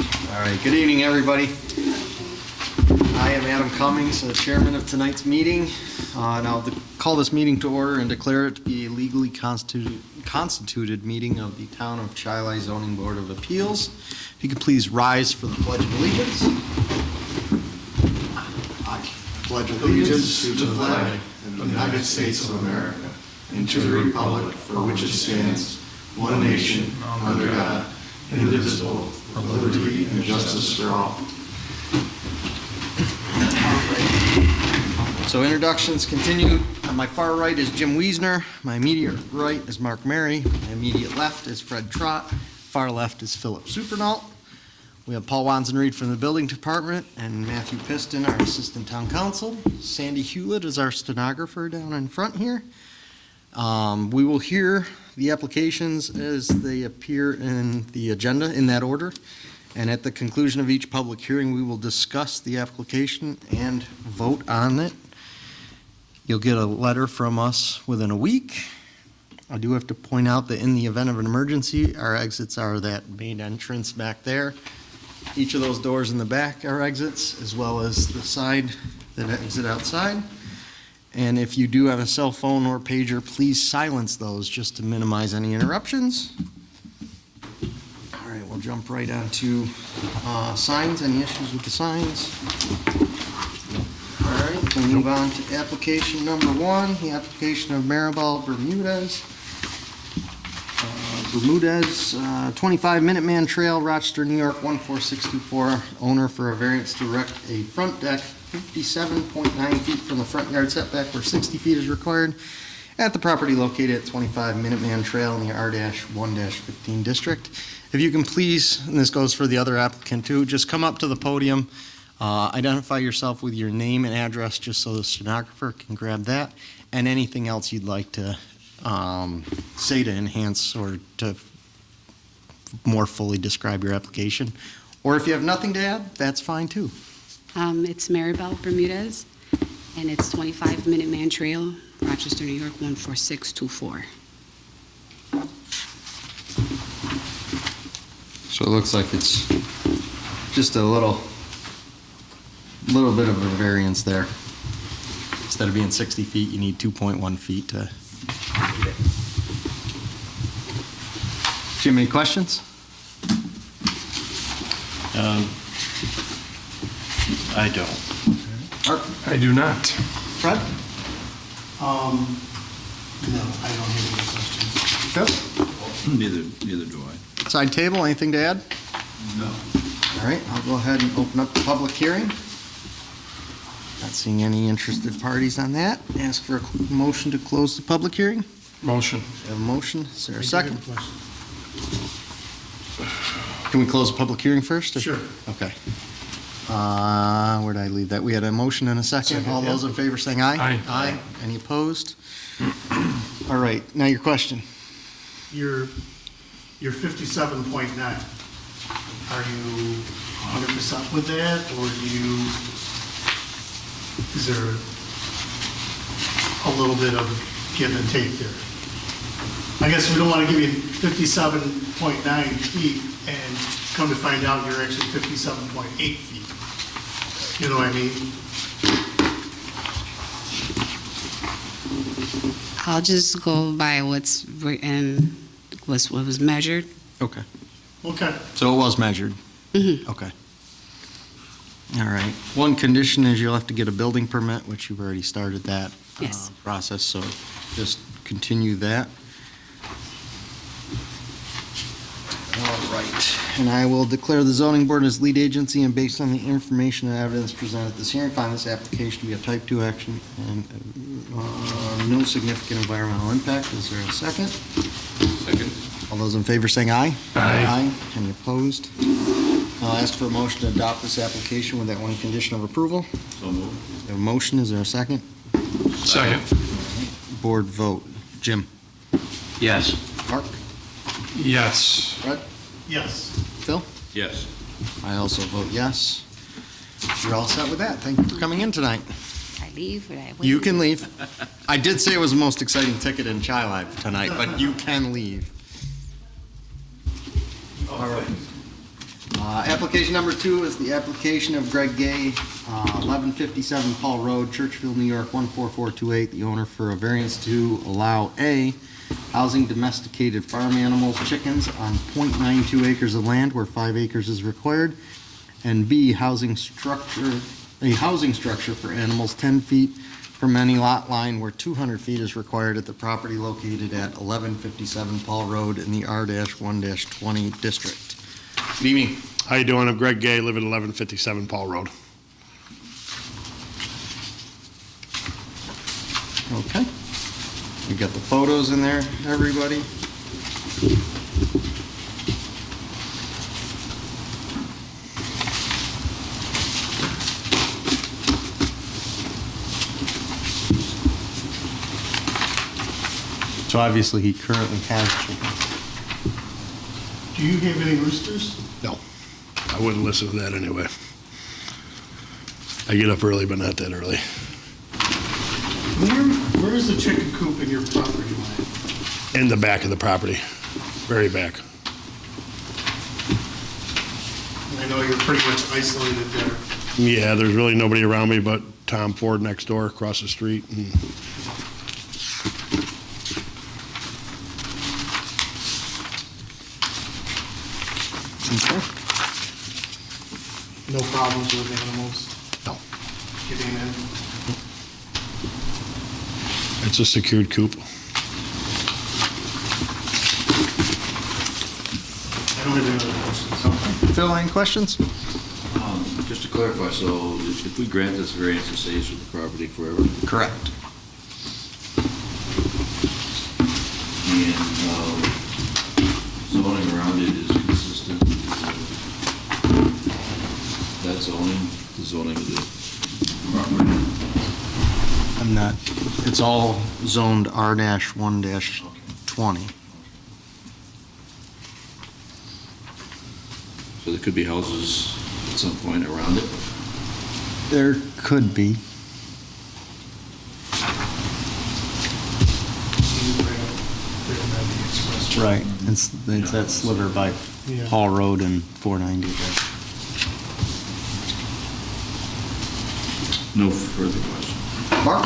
All right, good evening, everybody. I am Adam Cummings, the chairman of tonight's meeting. Now, call this meeting to order and declare it to be a legally constituted meeting of the Town of Chi-Lai Zoning Board of Appeals. If you could please rise for the Pledge of Allegiance. I pledge allegiance to the flag of the United States of America and to the republic for which it stands, one nation, under God, indivisible, with liberty and justice for all. So introductions continue. On my far right is Jim Wiesner. My immediate right is Mark Mary. My immediate left is Fred Trott. Far left is Philip Supernault. We have Paul Wanzenried from the Building Department and Matthew Piston, our Assistant Town Council. Sandy Hewlett is our stenographer down in front here. We will hear the applications as they appear in the agenda in that order. And at the conclusion of each public hearing, we will discuss the application and vote on it. You'll get a letter from us within a week. I do have to point out that in the event of an emergency, our exits are that main entrance back there. Each of those doors in the back are exits, as well as the side that exit outside. And if you do have a cell phone or pager, please silence those just to minimize any interruptions. All right, we'll jump right on to signs. Any issues with the signs? All right, we'll move on to application number 1, the application of Maribel Bermudez. 25 Minuteman Trail, Rochester, New York, 14624, owner for a variance to erect a front deck 57.9 feet from the front yard setback where 60 feet is required at the property located at 25 Minuteman Trail in the R-1-15 district. If you can please, and this goes for the other applicant too, just come up to the podium, identify yourself with your name and address just so the stenographer can grab that, and anything else you'd like to say to enhance or to more fully describe your application. Or if you have nothing to add, that's fine too. It's Maribel Bermudez, and it's 25 Minuteman Trail, Rochester, New York, 14624. So it looks like it's just a little bit of a variance there. Instead of being 60 feet, you need 2.1 feet to get it. Jim, any questions? I don't. Art? I do not. Fred? No, I don't have any questions. Phil? Neither do I. Side table, anything to add? No. All right, I'll go ahead and open up the public hearing. Not seeing any interested parties on that. Ask for a motion to close the public hearing. Motion. We have a motion. Is there a I do second? have a question. Can we close the public hearing first? or- Sure. Okay. Where did I leave that? We had a motion and a second. Second, All yeah. those in favor saying aye? Aye. Aye. Any opposed? All right, now your question. Your 57.9, are you 100% with that, or is there a little bit of give and take there? I guess we don't want to give you 57.9 feet and come to find out you're actually 57.8 feet. You know what I mean? I'll just go by what's written, what was measured. Okay. Okay. So it was measured? Mhm. Okay. All right. One condition is you'll have to get a building permit, which you've already started that Yes. process, so just continue that. All right. And I will declare the zoning board as lead agency, and based on the information and evidence presented at this hearing, find this application to be a type 2 action and no significant environmental impact. Is there a second? Second. All those in favor saying aye? Aye. Any opposed? I'll ask for a motion to adopt this application with that one condition of approval. So moved. We have a motion, is there a second? Second. Board vote. Jim? Yes. Mark? Yes. Fred? Yes. Phil? Yes. I also vote yes. You're all set with that. Thank you for coming in tonight. I leave or I wait? You can leave. I did say it was the most exciting ticket in Chi-Lai tonight, but you can leave. All right. Application number 2 is the application of Greg Gay, 1157 Paul Road, Churchville, New York, 14428, the owner for a variance to allow A, housing domesticated farm animals, chickens on .92 acres of land where 5 acres is required, and B, a housing structure for animals 10 feet from any lot line where 200 feet is required at the property located at 1157 Paul Road in the R-1-20 district. Good evening. How you doing? I'm Greg Gay, live at 1157 Paul Road. Okay. We got the photos in there, everybody. So obviously he currently has chickens. Do you have any roosters? No, I wouldn't listen to that anyway. I get up early, but not that early. Where is the chicken coop in your property line? In the back of the property, very back. I know you're pretty much isolated there. Yeah, there's really nobody around me but Tom Ford next door, across the street. And Okay. No problems with animals no, getting in? it's a secured coop. I don't have any other questions. Phil, any questions? Just to clarify, so if we grant this variance, it stays with the property forever? Correct. And zoning around it is consistent with that zoning, the zoning of the property? I'm not, it's all zoned R-1-20. So there could be houses at some point around it? There could be. Right, it's that sliver by Yeah. Hall Road and 490 there. No further question. Mark?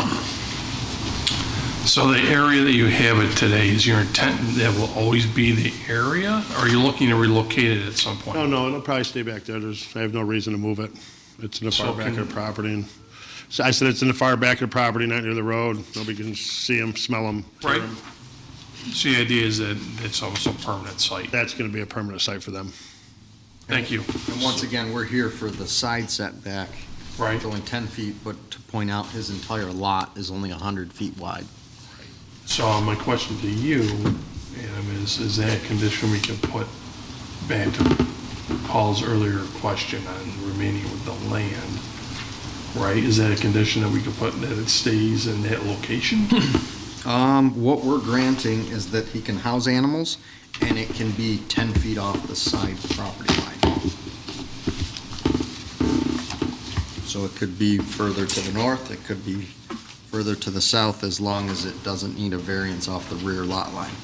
So the area that you have it today, is your intent that will always be the area? Or are you looking to relocate it at some point? No, it'll probably stay back there. I have no reason to move it. It's in the far So back of can- the property. And so I said it's in the far back of the property, not near the road. Nobody can see them, smell them. Right. So the idea is that it's almost a permanent site. That's going to be a permanent site for them. Thank you. And once again, we're here for the side setback. Right. It's only 10 feet, but to point out, his entire lot is only 100 feet wide. So my question to you, Adam, is that a condition we can put back to Paul's earlier question on remaining with the land, right? Is that a condition that we could put that it stays in that location? What we're granting is that he can house animals, and it can be 10 feet off the side property line. So it could be further to the north, it could be further to the south, as long as it doesn't need a variance off the rear lot line.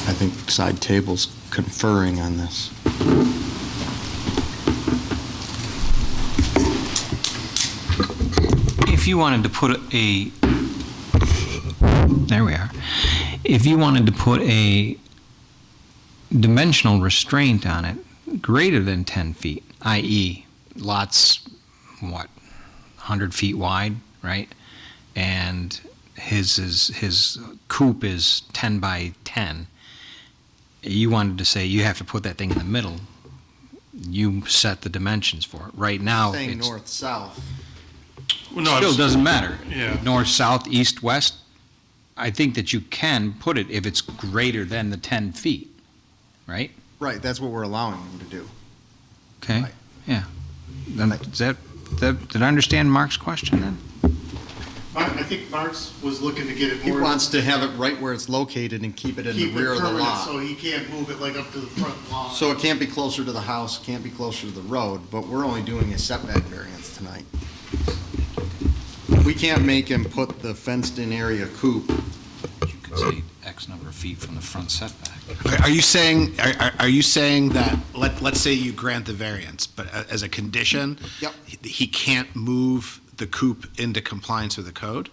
I think side table's conferring on this. If you wanted to put there we are. If you wanted to put a dimensional restraint on it greater than 10 feet, i.e. lots, 100 feet wide, right? And his coop is 10 by 10. You wanted to say you have to put that thing in the middle. You set the dimensions for it. Right now, Saying it's north-south. Well, no, still it's- doesn't matter. Yeah. North, south, east, west. I think that you can put it if it's greater than the 10 feet, right? Right, that's what we're allowing him to do. Okay, Right. yeah. Then, did I understand Mark's question then? I think Mark's was looking to get it He more. wants to have it right where it's located and keep it in the Keep it rear of the permanent, lot. so he can't move it like up to the front lawn. So it can't be closer to the house, can't be closer to the road, but we're only doing a setback variance tonight. We can't make him put the fenced-in area coop You could say X number of feet from the front setback. Okay, are you saying, are you saying that, let's say you grant the variance, but as a condition? Yep. He can't move the coop into compliance with the code?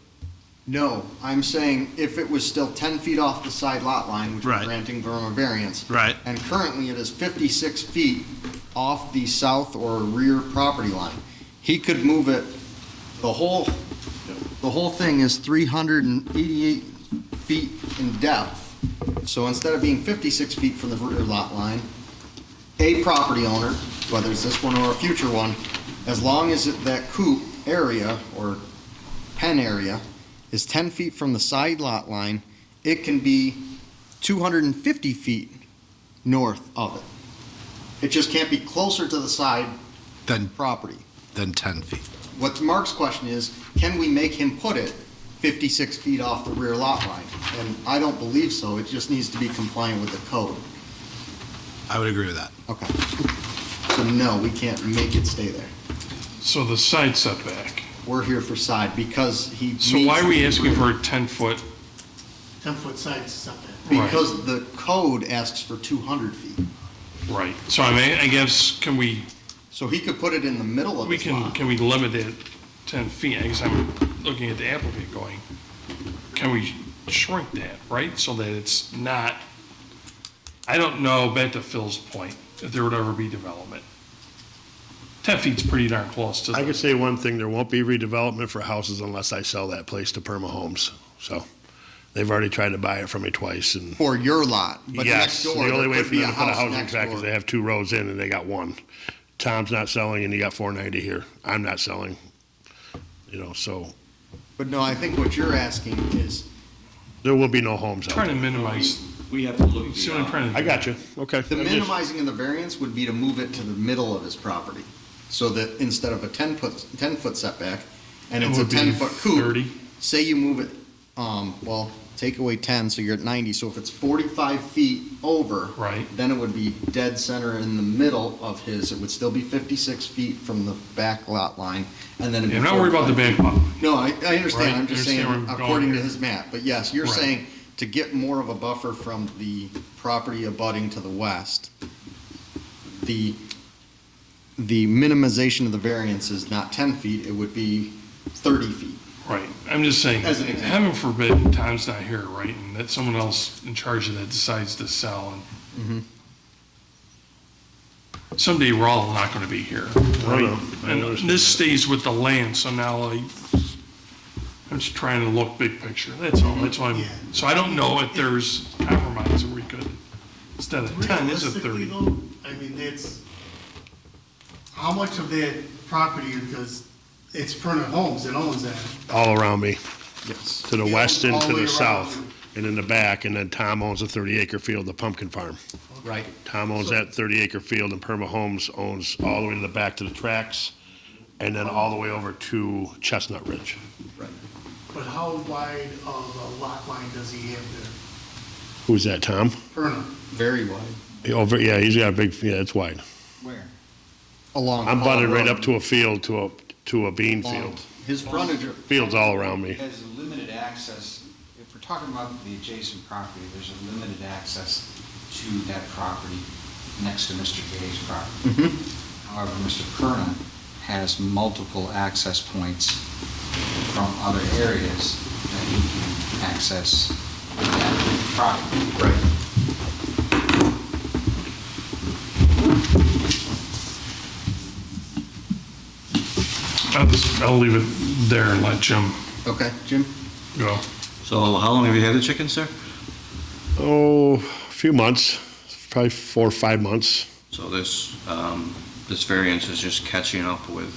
No, I'm saying if it was still 10 feet off the side lot line, which we're Right. granting from a variance. Right. And currently it is 56 feet off the south or rear property line. He could move it, the whole thing is 388 feet in depth. So instead of being 56 feet from the rear lot line, a property owner, whether it's this one or a future one, as long as that coop area or pen area is 10 feet from the side lot line, it can be 250 feet north of it. It just can't be closer to the side Then property. 10 feet. What Mark's question is, can we make him put it 56 feet off the rear lot line? And I don't believe so. It just needs to be compliant with the code. I would agree with that. Okay. So no, we can't make it stay there. So the side setback. We're here for side because he. So why are we meets the asking for rear- a 10-foot? 10-foot side setback. Because the code asks for 200 feet. Right. So I mean, I guess, can we, So he could put it in the middle of his lot. can we limit it 10 feet? I guess I'm looking at the applicant going, can we shrink that, right? So that it's not, I don't know, back to Phil's point, if there would ever be development. 10 feet's pretty darn close to I the, could say one thing, there won't be redevelopment for houses unless I sell that place to Perma Homes. So they've already tried to buy it from me twice and. For your lot, but Yes, next door, the only there way could for be them a to put a house housing next tract is door. they have 2 rows in and they got one. Tom's not selling and you got 490 here. I'm not selling, so But no, I think what you're asking is, there will be no homes out trying to there. minimize, We have to look see what I'm trying to do? I got you, okay. the I'm just- minimizing of the variance would be to move it to the middle of his property. So that instead of a 10-foot setback, and It it's a would be 10-foot coop. 30. Say you move it, well, take away 10, so you're at 90. So if it's 45 feet over. Right. Then it would be dead center in the middle of his, it would still be 56 feet from the back lot line, and then it'd be. I'm not worried about the 45 back lot. No, I understand, Right, I'm just understand saying, where I'm going according to here. his map, but yes, you're Right. saying to get more of a buffer from the property abutting to the west, the minimization of the variance is not 10 feet, it would be 30 feet. Right, I'm just saying, As an example. heaven forbid, Tom's not here, right, and that someone else in charge of that decides to sell, and someday we're all not gonna be here, right? know. I And understand this that. stays with the land, so now I'm just trying to look big picture, that's all, that's why I'm, Yeah. so I don't know if there's compromise where we could, instead of 10, is it Realistically 30? though, I mean, that's, how much of that property, because it's Perna Homes that owns that. All around me, Yes. to the Yeah, west and all to the way the around. south, and in the back, and then Tom owns a 30-acre field, the pumpkin farm. Right. Tom owns that 30-acre field, and Perma Homes owns all the way to the back to the tracks, and then all the way over to Chestnut Ridge. But how wide of a lot line does he have there? Who's that, Tom? Perna. Very wide. Yeah, he's got a big, yeah, it's wide. Where? Along. I'm Paul butted right Road. up to a field, to a bean Long. field. His frontage, Fields all around me. Has limited access, if we're talking about the adjacent property, there's a limited access to that property next to Mr. Gay's property. However, Mr. Perna has multiple access points from other areas that he can access that property. right. I'll leave it there and let Jim Okay, Jim? go. So how long have you had the chickens, sir? Oh, a few months, probably 4 or 5 months. So this variance is just catching up with,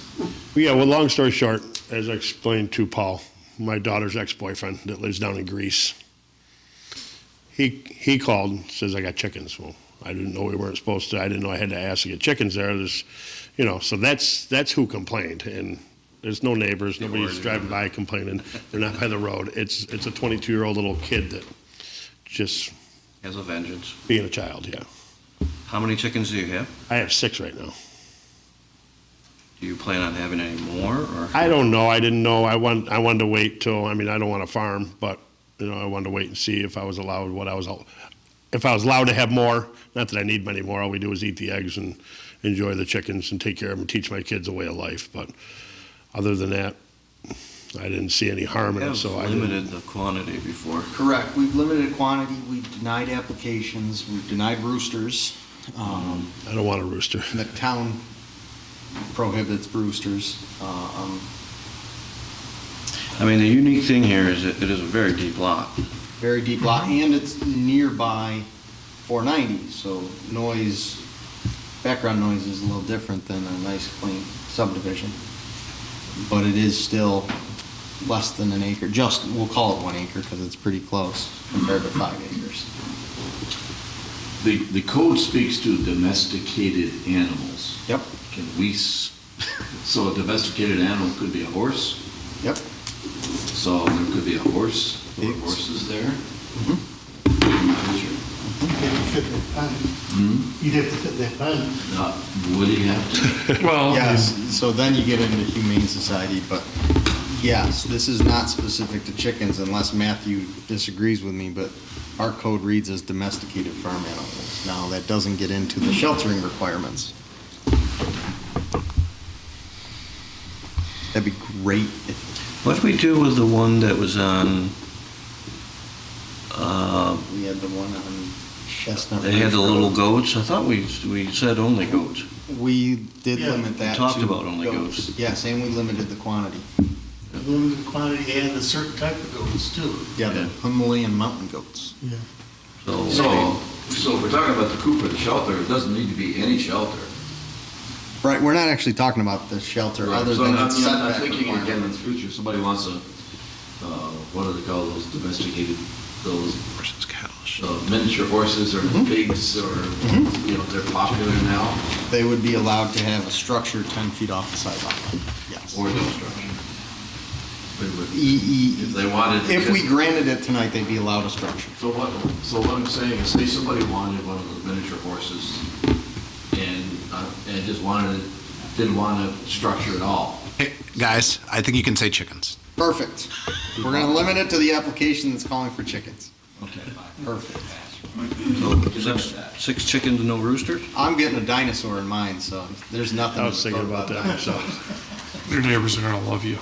Yeah, well, long story short, as I explained to Paul, my daughter's ex-boyfriend that lives down in Greece, he called and says, I got chickens. Well, I didn't know we weren't supposed to, I didn't know I had to ask to get chickens there. There's, so that's who complained. And there's no neighbors, nobody's driving by complaining. They're not by the road. It's a 22-year-old little kid that just has a vengeance. being a child, yeah. How many chickens do you have? I have 6 right now. Do you plan on having any more, or? I don't know. I didn't know. I wanted to wait till, I don't want to farm, but I wanted to wait and see if I was allowed if I was allowed to have more. Not that I need many more. All we do is eat the eggs and enjoy the chickens and take care of them and teach my kids a way of life. But other than that, I didn't see any harm in it, so I didn't. limited the quantity before. Correct. We've limited quantity. We've denied applications. We've denied roosters. I don't want a rooster. The town prohibits roosters. I mean, the unique thing here is it is a very deep lot. Very deep lot, and it's nearby 490, so noise, background noise is a little different than a nice clean subdivision. But it is still less than an acre, we'll call it 1 acre because it's pretty close compared to 5 acres. The code speaks to domesticated animals. Yep. Can we, so a domesticated animal could be a horse? Yep. So there could be a horse, or Pigs. horses there? You'd have to fit that pond. You'd have to fit that pond. Would he have to? Well, Yes, so then you get into Humane Society, but yes, this is not specific to chickens unless Matthew disagrees with me, but our code reads as domesticated farm animals. Now, that doesn't get into the sheltering requirements. That'd be great if, What do we do with the one that was on, we had the one on Chestnut. they had the Ridge little Road. goats? I thought we said only goats. We did Yeah, limit that we to talked about only goats. Yes, and we limited the quantity. Limited quantity and a certain type of goats too. Yeah, the Himalayan mountain goats. Yeah. So, So if we're talking about the coop or the shelter, it doesn't need to be any shelter. Right, we're not actually talking about the shelter, other So than I'm its I'm setback thinking again in the requirements. future, somebody wants a, what do they call those domesticated, those Horses, cows. miniature horses or pigs or, they're popular now, They would be allowed to have a structure 10 feet off the sideline, yes. or no structure. They would- E- If they wanted. If we granted it tonight, they'd be allowed a structure. So what I'm saying is, say somebody wanted one of those miniature horses and just didn't want a structure at all. Hey, guys, I think you can say chickens. Perfect. We're gonna limit it to the application that's calling for chickens. Okay. Perfect. so 6 chickens and no roosters? I'm getting a dinosaur in mine, so there's nothing I to was thinking talk about that dinosaurs. myself. your neighbors are gonna love you.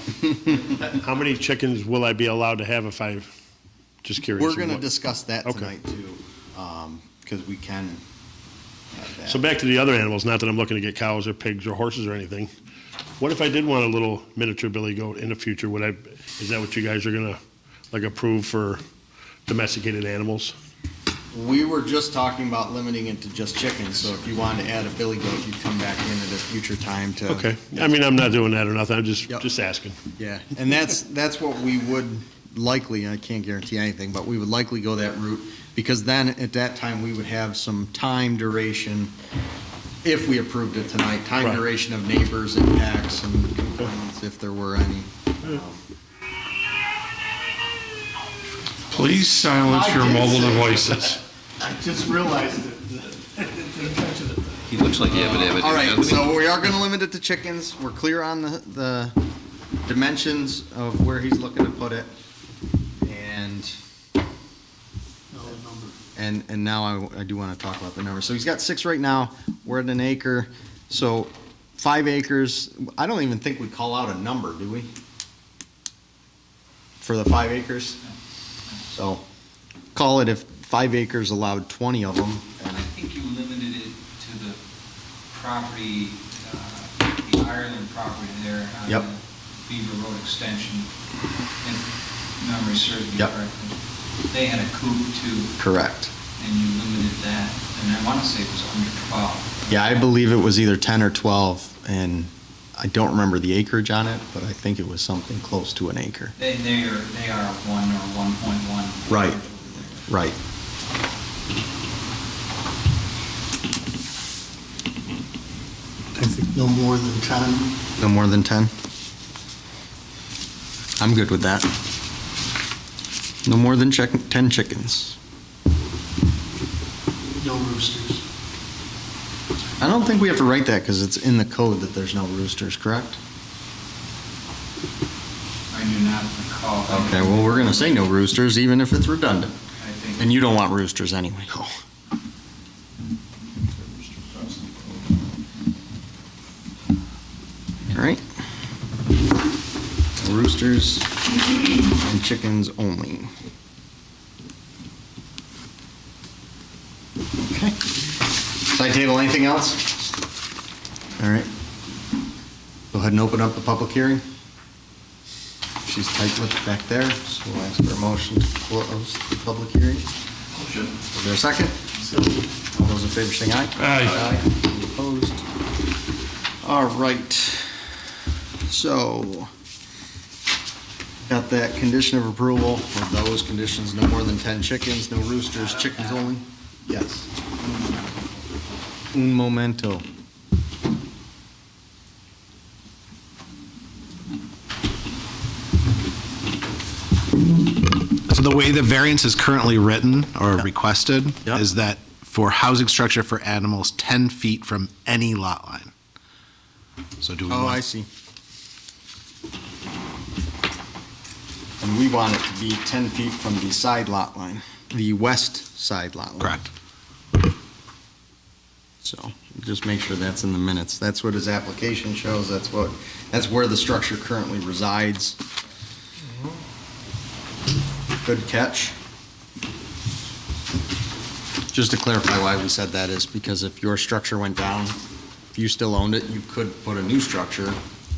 How many chickens will I be allowed to have if I, just curious? We're gonna what- discuss that Okay. tonight too, because we can have that. So back to the other animals, not that I'm looking to get cows or pigs or horses or anything. What if I did want a little miniature billy goat in the future? Is that what you guys are gonna, approve for domesticated animals? We were just talking about limiting it to just chickens, so if you wanted to add a billy goat, you'd come back in at a future time to. Okay, I mean, I'm not doing that or nothing, I'm Yep. just asking. Yeah, and that's what we would likely, I can't guarantee anything, but we would likely go that route, because then at that time, we would have some time duration, if we approved it tonight, time Right. duration of neighbors, impacts, and complaints, if there were any. Please silence I your did mobile say- devices. I just realized it. The intention of He looks like Yabba All right, so we are gonna limit it to chickens, we're clear on the dimensions of where he's looking to put it, and And now I do want to talk about the numbers. So he's got 6 right now. We're at an acre. So 5 acres, I don't even think we call out a number, do we? For the 5 acres? So call it, if 5 acres allowed 20 of them. I think you limited it to the property, the Ireland property there on Yep. the Beaver Road extension, if memory serves me Yep. correctly. They had a coop too, Correct. and you limited that, and I want to say it was under 12. Yeah, I believe it was either 10 or 12, and I don't remember the acreage on it, but I think it was something close to an acre. They are 1 or 1.1. Right. Right. I think no more than 10. No more than 10? I'm good with that. No more than 10 chickens. No roosters. I don't think we have to write that because it's in the code that there's no roosters, correct? I do not recall Oh, Okay, well, we're gonna say no roosters, even if it's redundant. I think. And you don't want roosters anyway. All right. Roosters and chickens only. Okay. Side table, anything else? All right. Go ahead and open up the public hearing. She's tight-lipped back there, so we'll ask for a motion to close the public hearing. Motion. Is there a second? All those in favor saying aye. Aye. Any opposed? All right. So, got that condition of approval for those conditions, no more than 10 chickens, no roosters, chickens only? Yes. Un momento. So the way the variance is currently written or requested Yep. is that for housing structure for animals 10 feet from any lot line. So do we Oh, I want, see. And we want it to be 10 feet from the side lot line, the west side lot line. correct. So just make sure that's in the minutes. That's what his application shows. That's where the structure currently resides. Good catch. Just to clarify why we said that is because if your structure went down, if you still owned it, you could put a new structure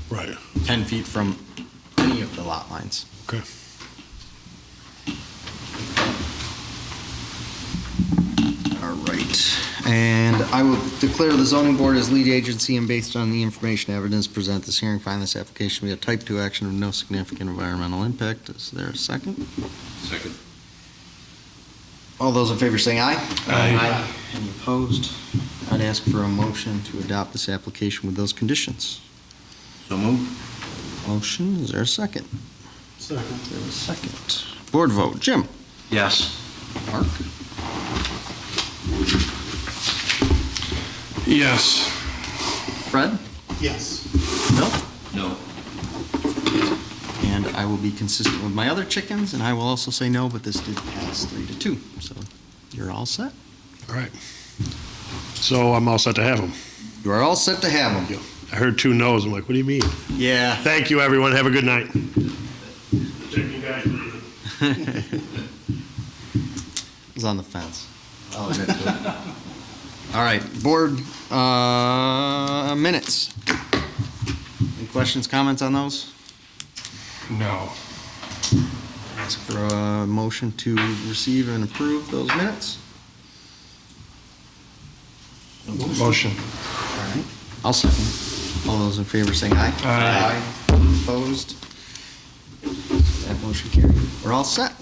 Right, 10 feet from any of the lot lines. okay. All right. And I will declare the zoning board as lead agency and based on the information evidence present this hearing, find this application to be a type 2 action of no significant environmental impact. Is there a second? Second. All those in favor saying aye? Aye. Any opposed? I'd ask for a motion to adopt this application with those conditions. So moved. Motion, is there a second? Second. Is there a second? Board vote, Jim? Yes. Mark? Yes. Fred? Yes. Bill? No. And I will be consistent with my other chickens, and I will also say no, but this did pass 3-2. So you're all set? All right. So I'm all set to have them. You are all set to have them. I heard 2 no's. I'm like, what do you mean? Yeah. Thank you, everyone. Have a good night. It's on the fence. I'll admit to it. All right, board minutes. Any questions, comments on those? No. Ask for a motion to receive and approve those minutes. Motion. All right, I'll second. All those in favor saying aye. Aye. Opposed? That motion carried. We're all set.